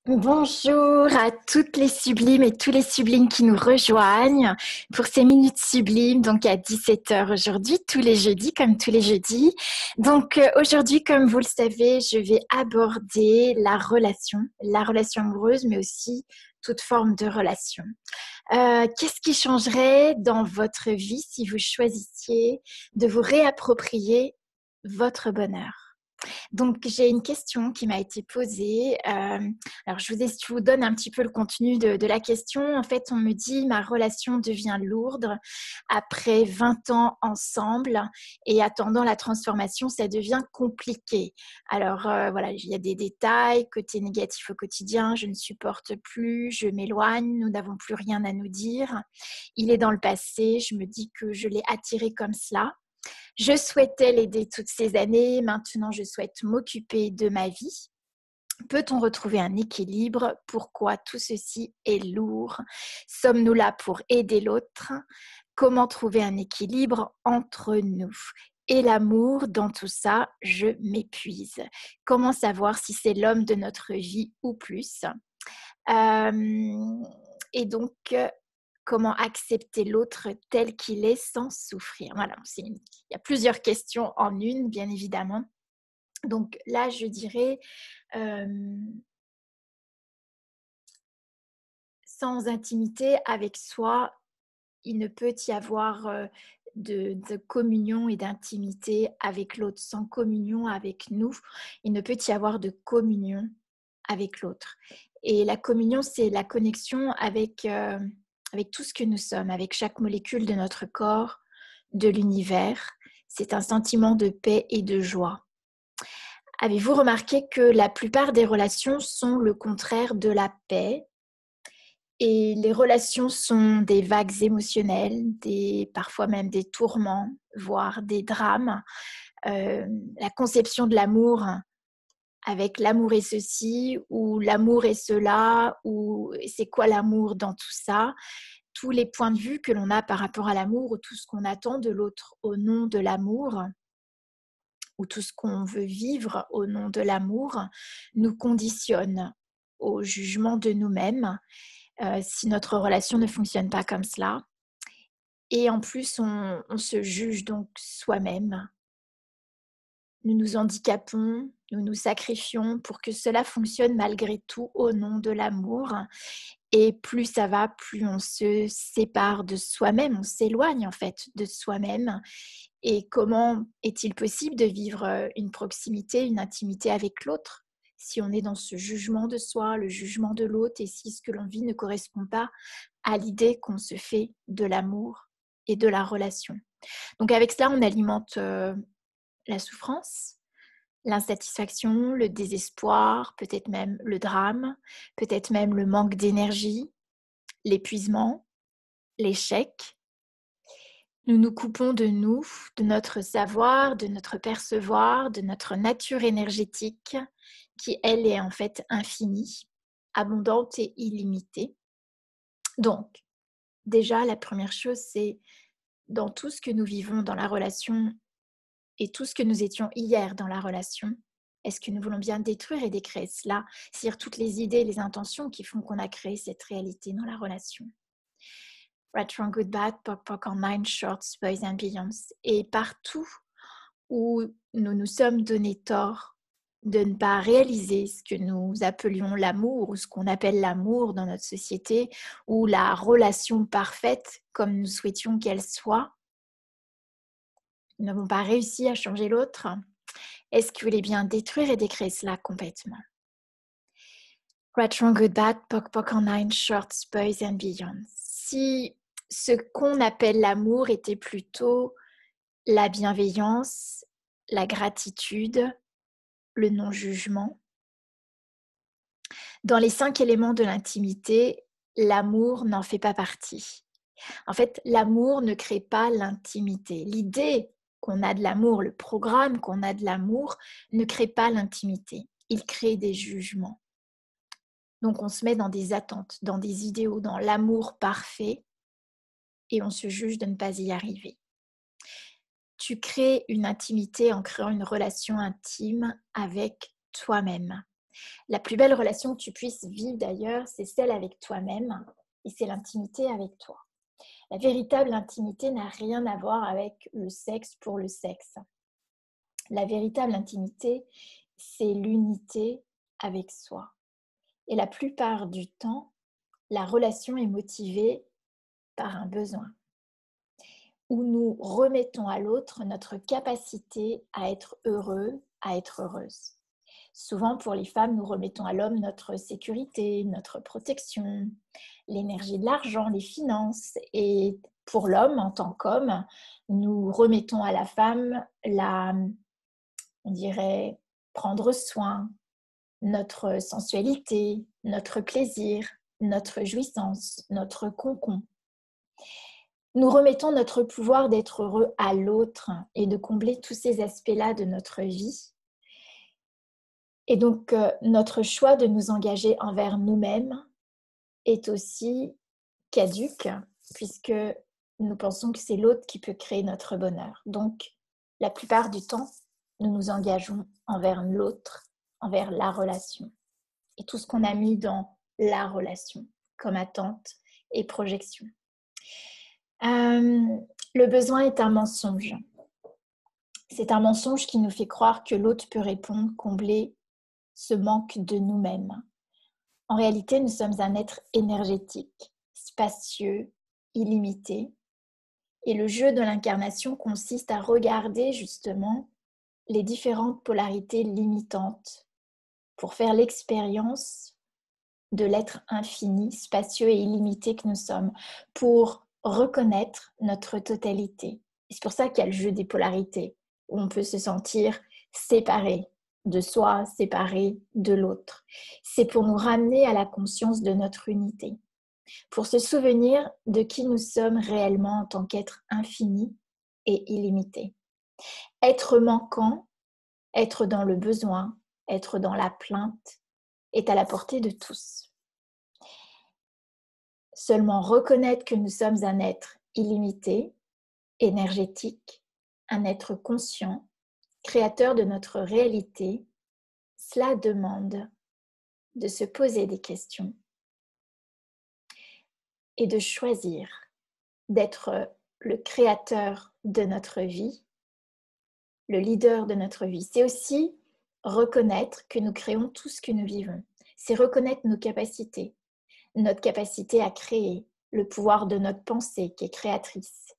Bonjour à toutes les sublimes et tous les sublimes qui nous rejoignent pour ces minutes sublimes, donc à 17 heures aujourd'hui, tous les jeudis, comme tous les jeudis. Donc aujourd'hui, comme vous le savez, je vais aborder la relation amoureuse, mais aussi toute forme de relation. Qu'est-ce qui changerait dans votre vie si vous choisissiez de vous réapproprier votre bonheur? Donc, j'ai une question qui m'a été posée. Alors, je vous donne un petit peu le contenu de la question. En fait, on me dit ma relation devient lourde après 20 ans ensemble et attendant la transformation, ça devient compliqué. Alors, voilà, il y a des détails, côté négatif au quotidien, je ne supporte plus, je m'éloigne, nous n'avons plus rien à nous dire. Il est dans le passé, je me dis que je l'ai attiré comme cela. Je souhaitais l'aider toutes ces années, maintenant je souhaite m'occuper de ma vie. Peut-on retrouver un équilibre? Pourquoi tout ceci est lourd? Sommes-nous là pour aider l'autre? Comment trouver un équilibre entre nous? Et l'amour, dans tout ça, je m'épuise. Comment savoir si c'est l'homme de notre vie ou plus? Et donc, comment accepter l'autre tel qu'il est sans souffrir? Voilà, il y a plusieurs questions en une, bien évidemment. Donc là, je dirais, sans intimité avec soi, il ne peut y avoir de communion et d'intimité avec l'autre. Sans communion avec nous, il ne peut y avoir de communion avec l'autre. Et la communion, c'est la connexion avec tout ce que nous sommes, avec chaque molécule de notre corps, de l'univers. C'est un sentiment de paix et de joie. Avez-vous remarqué que la plupart des relations sont le contraire de la paix? Et les relations sont des vagues émotionnelles, parfois même des tourments, voire des drames. La conception de l'amour avec l'amour est ceci, ou l'amour est cela, ou c'est quoi l'amour dans tout ça. Tous les points de vue que l'on a par rapport à l'amour, ou tout ce qu'on attend de l'autre au nom de l'amour, ou tout ce qu'on veut vivre au nom de l'amour, nous conditionne au jugement de nous-mêmes si notre relation ne fonctionne pas comme cela. Et en plus, on se juge donc soi-même. Nous nous handicapons, nous nous sacrifions pour que cela fonctionne malgré tout au nom de l'amour. Et plus ça va, plus on se sépare de soi-même, on s'éloigne en fait de soi-même. Et comment est-il possible de vivre une proximité, une intimité avec l'autre si on est dans ce jugement de soi, le jugement de l'autre, et si ce que l'on vit ne correspond pas à l'idée qu'on se fait de l'amour et de la relation. Donc avec cela, on alimente la souffrance, l'insatisfaction, le désespoir, peut-être même le drame, peut-être même le manque d'énergie, l'épuisement, l'échec. Nous nous coupons de nous, de notre savoir, de notre percevoir, de notre nature énergétique qui, elle, est en fait infinie, abondante et illimitée. Donc, déjà, la première chose, c'est dans tout ce que nous vivons dans la relation et tout ce que nous étions hier dans la relation, est-ce que nous voulons bien détruire et décréer cela, c'est-à-dire toutes les idées, les intentions qui font qu'on a créé cette réalité dans la relation. Right, wrong, good, bad, POC, POC, online, shorts, boys and beyonds. Et partout où nous nous sommes donné tort de ne pas réaliser ce que nous appelions l'amour ou ce qu'on appelle l'amour dans notre société ou la relation parfaite comme nous souhaitions qu'elle soit, nous n'avons pas réussi à changer l'autre. Est-ce que vous voulez bien détruire et décréer cela complètement? Right, wrong, good, bad, POC, POC, online, shorts, boys and beyonds. Si ce qu'on appelle l'amour était plutôt la bienveillance, la gratitude, le non-jugement. Dans les 5 éléments de l'intimité, l'amour n'en fait pas partie. En fait, l'amour ne crée pas l'intimité. L'idée qu'on a de l'amour, le programme qu'on a de l'amour, ne crée pas l'intimité. Il crée des jugements. Donc on se met dans des attentes, dans des idéaux, dans l'amour parfait, et on se juge de ne pas y arriver. Tu crées une intimité en créant une relation intime avec toi-même. La plus belle relation que tu puisses vivre d'ailleurs, c'est celle avec toi-même et c'est l'intimité avec toi. La véritable intimité n'a rien à voir avec le sexe pour le sexe. La véritable intimité, c'est l'unité avec soi. Et la plupart du temps, la relation est motivée par un besoin, où nous remettons à l'autre notre capacité à être heureux, à être heureuse. Souvent, pour les femmes, nous remettons à l'homme notre sécurité, notre protection, l'énergie de l'argent, les finances. Et pour l'homme, en tant qu'homme, nous remettons à la femme on dirait, prendre soin, notre sensualité, notre plaisir, notre jouissance, notre concon. Nous remettons notre pouvoir d'être heureux à l'autre et de combler tous ces aspects-là de notre vie. Et donc, notre choix de nous engager envers nous-mêmes est aussi caduque, puisque nous pensons que c'est l'autre qui peut créer notre bonheur. Donc, la plupart du temps, nous nous engageons envers l'autre, envers la relation. Et tout ce qu'on a mis dans la relation, comme attente et projection. Le besoin est un mensonge. C'est un mensonge qui nous fait croire que l'autre peut répondre, combler ce manque de nous-mêmes. En réalité, nous sommes un être énergétique, spacieux, illimité. Et le jeu de l'incarnation consiste à regarder justement les différentes polarités limitantes pour faire l'expérience de l'être infini, spacieux et illimité que nous sommes, pour reconnaître notre totalité. Et c'est pour ça qu'il y a le jeu des polarités, où on peut se sentir séparé de soi, séparé de l'autre. C'est pour nous ramener à la conscience de notre unité, pour se souvenir de qui nous sommes réellement en tant qu'être infini et illimité. Être manquant, être dans le besoin, être dans la plainte, est à la portée de tous. Seulement reconnaître que nous sommes un être illimité, énergétique, un être conscient, créateur de notre réalité, cela demande de se poser des questions et de choisir d'être le créateur de notre vie, le leader de notre vie. C'est aussi reconnaître que nous créons tout ce que nous vivons. C'est reconnaître nos capacités, notre capacité à créer, le pouvoir de notre pensée qui est créatrice.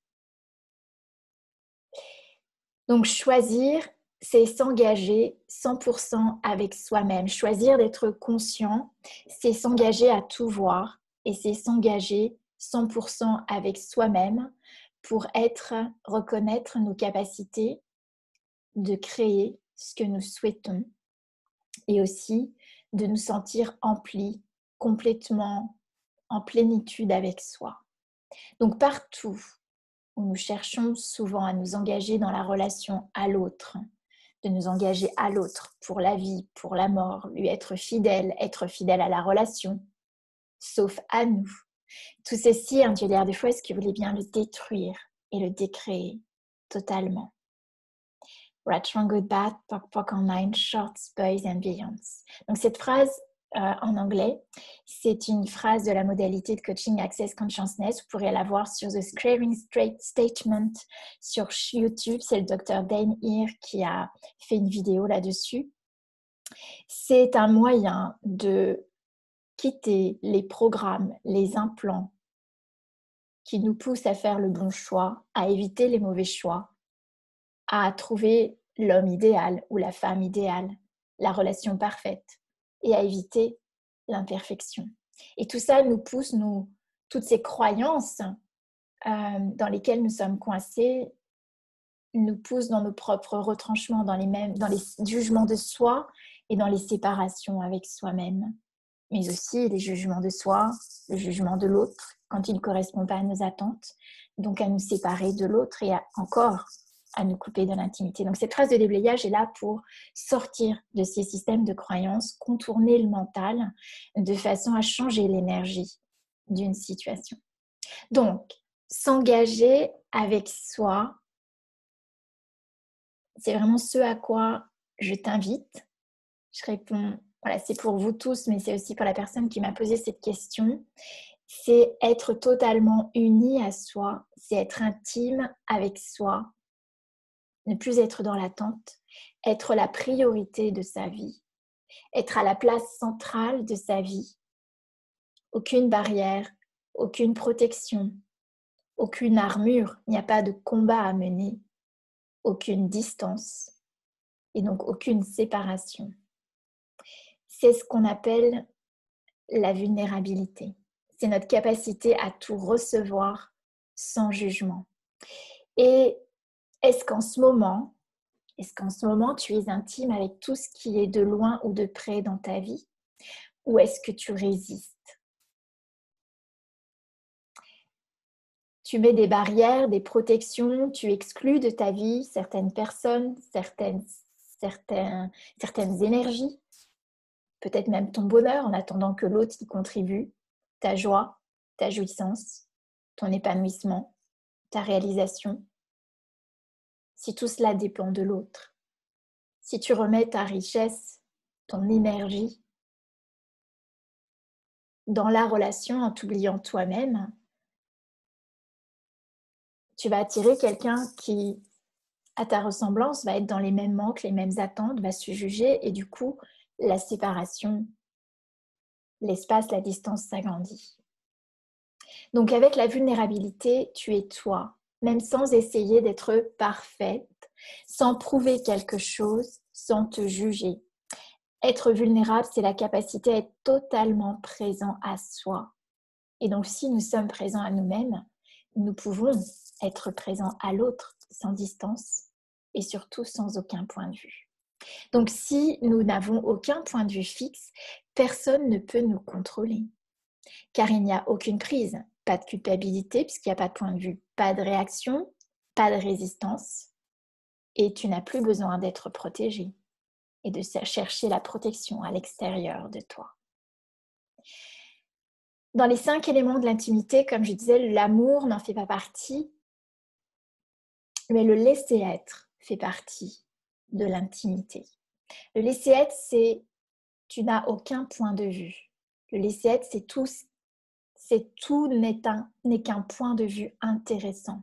Donc choisir, c'est s'engager 100% avec soi-même. Choisir d'être conscient, c'est s'engager à tout voir et c'est s'engager 100% avec soi-même pour reconnaître nos capacités de créer ce que nous souhaitons et aussi de nous sentir emplis, complètement en plénitude avec soi. Donc partout où nous cherchons souvent à nous engager dans la relation à l'autre, de nous engager à l'autre pour la vie, pour la mort, lui être fidèle à la relation, sauf à nous. Tout ceci, un Dieu l'air des fois, est-ce qu'il voulait bien le détruire et le décréer totalement. Right, wrong, good, bad, POC, POC online, shorts, boys and beyonds. Donc cette phrase en anglais, c'est une phrase de la modalité de coaching Access Consciousness. Vous pourrez la voir sur The Screaming Straight Statement sur YouTube. C'est le Dr. Dain Heer qui a fait une vidéo là-dessus. C'est un moyen de quitter les programmes, les implants qui nous poussent à faire le bon choix, à éviter les mauvais choix, à trouver l'homme idéal ou la femme idéale, la relation parfaite et à éviter l'imperfection. Et tout ça nous pousse, toutes ces croyances dans lesquelles nous sommes coincés, nous poussent dans nos propres retranchements, dans les jugements de soi et dans les séparations avec soi-même, mais aussi les jugements de soi, le jugement de l'autre quand il ne correspond pas à nos attentes, donc à nous séparer de l'autre et encore à nous couper de l'intimité. Donc cette phrase de déblayage est là pour sortir de ces systèmes de croyances, contourner le mental de façon à changer l'énergie d'une situation. Donc, s'engager avec soi, c'est vraiment ce à quoi je t'invite. Je réponds voilà, c'est pour vous tous, mais c'est aussi pour la personne qui m'a posé cette question, c'est être totalement uni à soi, c'est être intime avec soi, ne plus être dans l'attente, être la priorité de sa vie, être à la place centrale de sa vie. Aucune barrière, aucune protection, aucune armure, il n'y a pas de combat à mener, aucune distance et donc aucune séparation. C'est ce qu'on appelle la vulnérabilité. C'est notre capacité à tout recevoir sans jugement. Et est-ce qu'en ce moment, tu es intime avec tout ce qui est de loin ou de près dans ta vie? Ou est-ce que tu résistes? Tu mets des barrières, des protections, tu exclus de ta vie certaines personnes, certaines énergies, peut-être même ton bonheur en attendant que l'autre y contribue, ta joie, ta jouissance, ton épanouissement, ta réalisation. Si tout cela dépend de l'autre, si tu remets ta richesse, ton énergie dans la relation en t'oubliant toi-même, tu vas attirer quelqu'un qui, à ta ressemblance, va être dans les mêmes manques, les mêmes attentes, va se juger et du coup, la séparation, l'espace, la distance s'agrandit. Donc avec la vulnérabilité, tu es toi, même sans essayer d'être parfaite, sans prouver quelque chose, sans te juger. Être vulnérable, c'est la capacité à être totalement présent à soi. Et donc si nous sommes présents à nous-mêmes, nous pouvons être présents à l'autre sans distance et surtout sans aucun point de vue. Donc si nous n'avons aucun point de vue fixe, personne ne peut nous contrôler. Car il n'y a aucune prise, pas de culpabilité puisqu'il n'y a pas de point de vue, pas de réaction, pas de résistance et tu n'as plus besoin d'être protégé et de chercher la protection à l'extérieur de toi. Dans les 5 éléments de l'intimité, comme je disais, l'amour n'en fait pas partie, mais le laisser-être fait partie de l'intimité. Le laisser-être, c'est tu n'as aucun point de vue. Le laisser-être, c'est tout n'est qu'un point de vue intéressant.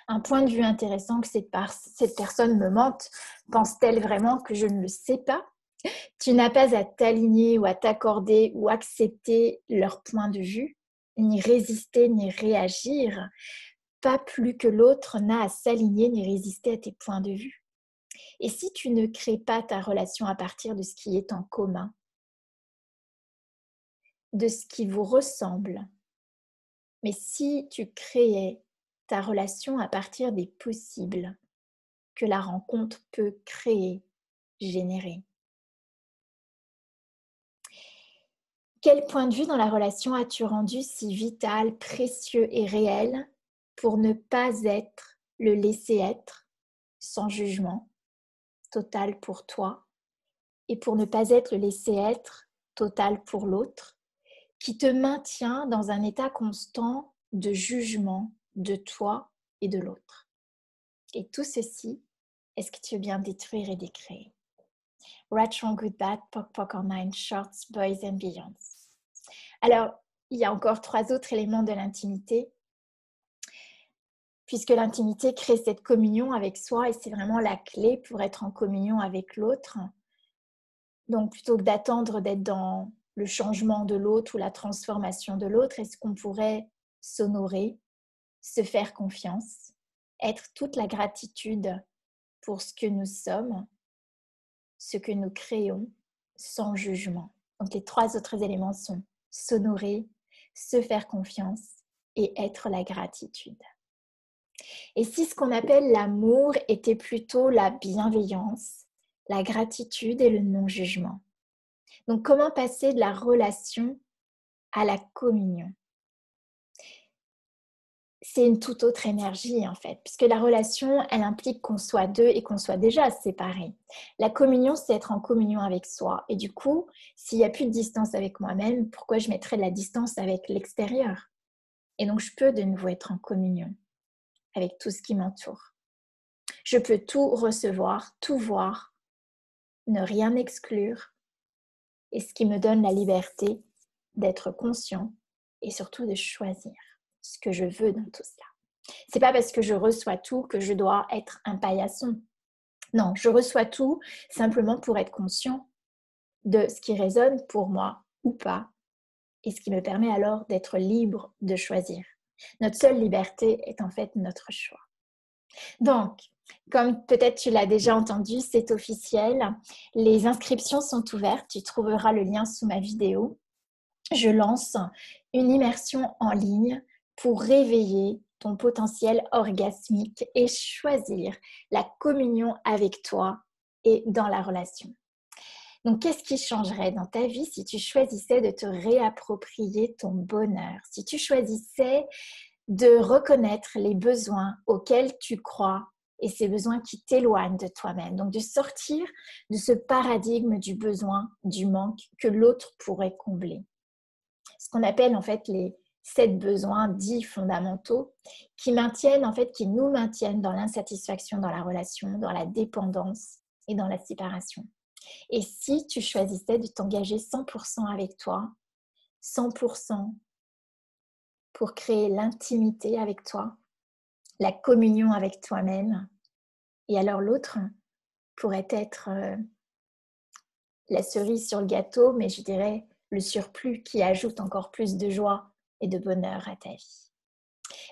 Un point de vue intéressant que cette personne me mente. Pense-t-elle vraiment que je ne le sais pas? Tu n'as pas à t'aligner ou à t'accorder ou accepter leur point de vue, ni résister, ni réagir. Pas plus que l'autre n'a à s'aligner ni résister à tes points de vue. Et si tu ne crées pas ta relation à partir de ce qui est en commun, de ce qui vous ressemble, mais si tu créais ta relation à partir des possibles que la rencontre peut créer, générer. Quel point de vue dans la relation as-tu rendu si vital, précieux et réel pour ne pas être le laisser-être sans jugement total pour toi et pour ne pas être le laisser-être total pour l'autre qui te maintient dans un état constant de jugement de toi et de l'autre. Et tout ceci, est-ce que tu veux bien détruire et décréer? Right, Wrong, Good, Bad, Poc, Poc, Online, Shorts, Boys and Beyonds. Alors, il y a encore 3 autres éléments de l'intimité, puisque l'intimité crée cette communion avec soi et c'est vraiment la clé pour être en communion avec l'autre. Donc, plutôt que d'attendre d'être dans le changement de l'autre ou la transformation de l'autre, est-ce qu'on pourrait s'honorer, se faire confiance, être toute la gratitude pour ce que nous sommes, ce que nous créons, sans jugement. Donc, les 3 autres éléments sont s'honorer, se faire confiance et être la gratitude. Et si ce qu'on appelle l'amour était plutôt la bienveillance, la gratitude et le non-jugement? Donc, comment passer de la relation à la communion? C'est une toute autre énergie en fait, puisque la relation, elle implique qu'on soit deux et qu'on soit déjà séparés. La communion, c'est être en communion avec soi. Et du coup, s'il n'y a plus de distance avec moi-même, pourquoi je mettrais de la distance avec l'extérieur? Et donc, je peux de nouveau être en communion avec tout ce qui m'entoure. Je peux tout recevoir, tout voir, ne rien exclure et ce qui me donne la liberté d'être conscient et surtout de choisir ce que je veux dans tout cela. C'est pas parce que je reçois tout que je dois être un paillasson. Non, je reçois tout simplement pour être conscient de ce qui résonne pour moi ou pas, et ce qui me permet alors d'être libre de choisir. Notre seule liberté est en fait notre choix. Donc, comme peut-être tu l'as déjà entendu, c'est officiel. Les inscriptions sont ouvertes. Tu trouveras le lien sous ma vidéo. Je lance une immersion en ligne pour réveiller ton potentiel orgasmique et choisir la communion avec toi et dans la relation. Donc, qu'est-ce qui changerait dans ta vie si tu choisissais de te réapproprier ton bonheur, si tu choisissais de reconnaître les besoins auxquels tu crois et ces besoins qui t'éloignent de toi-même. Donc, de sortir de ce paradigme du besoin, du manque que l'autre pourrait combler. Ce qu'on appelle en fait les 7 besoins dits fondamentaux qui nous maintiennent dans l'insatisfaction dans la relation, dans la dépendance et dans la séparation. Et si tu choisissais de t'engager 100% avec toi, 100% pour créer l'intimité avec toi, la communion avec toi-même, et alors l'autre pourrait être la cerise sur le gâteau, mais je dirais le surplus qui ajoute encore plus de joie et de bonheur à ta vie.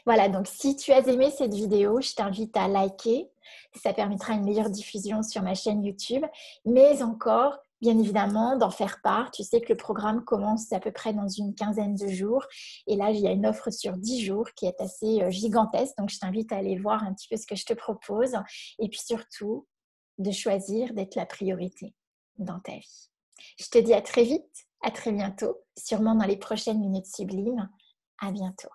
Voilà, donc si tu as aimé cette vidéo, je t'invite à liker. Ça permettra une meilleure diffusion sur ma chaîne YouTube, mais encore, bien évidemment, d'en faire part. Tu sais que le programme commence à peu près dans une quinzaine de jours. Et là, il y a une offre sur 10 jours qui est assez gigantesque. Donc, je t'invite à aller voir un petit peu ce que je te propose. Et puis surtout, de choisir d'être la priorité dans ta vie. Je te dis à très vite, à très bientôt, sûrement dans les prochaines minutes sublimes. À bientôt.